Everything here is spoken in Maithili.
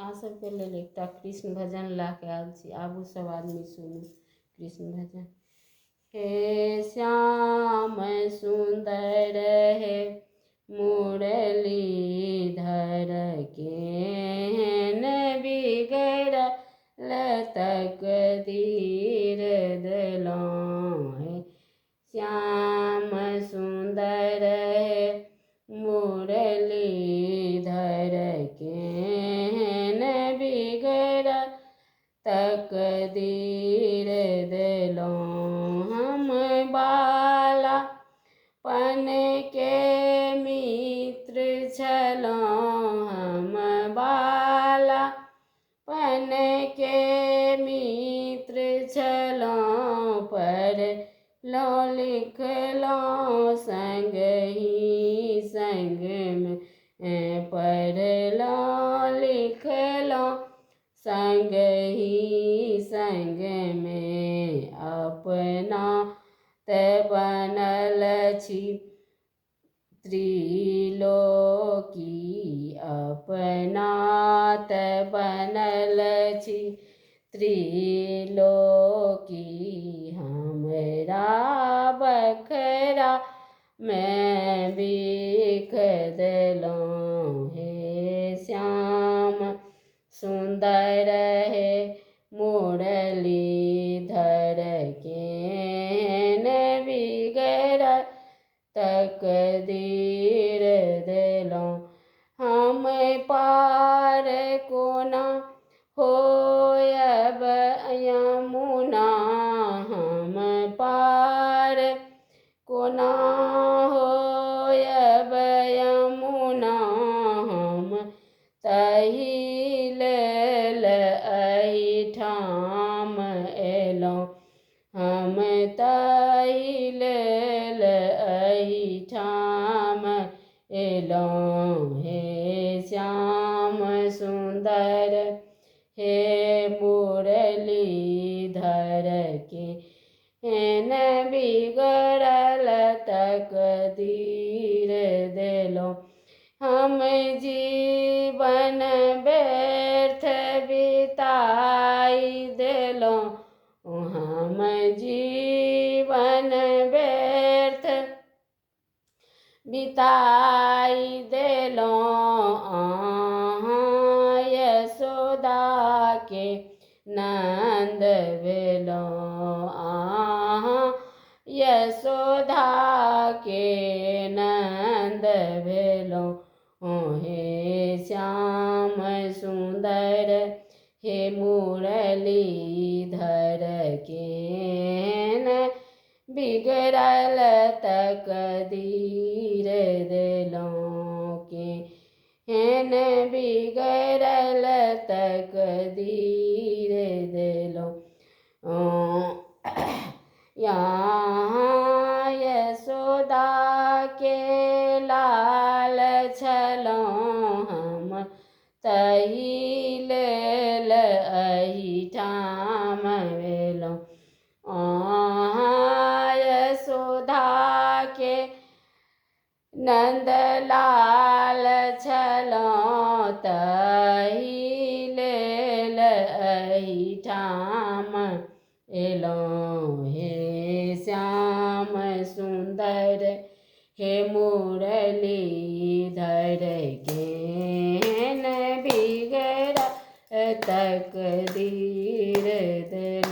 अहाँ सबके लेल एकटा कृष्ण भजन ला के आयल छी, आबू सब आदमी सुनू कृष्ण भजन। हे श्याम सुंदर हे मुरलीधर केहन बिगड़ल तकदीर देलौं। हे श्याम सुंदर हे मुरलीधर केहन बिगड़ल तकदीर देलौं। हम बाला पन के मित्र छलौं, हम बाला पन के मित्र छलौं। पढ़लौं लिखलौं संगहि संग में, पढ़लौं लिखलौं संगहि संग में। अपना ते बनल छी त्रिलोकी, अपना ते बनल छी त्रिलोकी। हमरा बखरा में बिख देलौं। हे श्याम सुंदर हे मुरलीधर केहन बिगड़ल तकदीर देलौं। हम पार कोना होयब यमुना, हम पार कोना होयब यमुना। हम तहि लेल एहिठाम एलौं, हम तहि लेल एहिठाम एलौं। हे श्याम सुंदर हे मुरलीधर केहन बिगड़ल तकदीर देलौं। हम जीवन व्यर्थ बिताई देलौं, हम जीवन व्यर्थ बिताई देलौं। अहाँ यशोदा के नंद भेलौं, अहाँ यशोदा के नंद भेलौं। हे श्याम सुंदर हे मुरलीधर केहन बिगड़ल तकदीर देलौं, केहन बिगड़ल तकदीर देलौं। यहाँ यशोदा के लाल छलौं, हम तहि लेल एहिठाम एलौं। अहाँ यशोदा के नंद लाल छलौं, तहि लेल एहिठाम एलौं। हे श्याम सुंदर हे मुरलीधर केहन बिगड़ल तकदीर देलौं।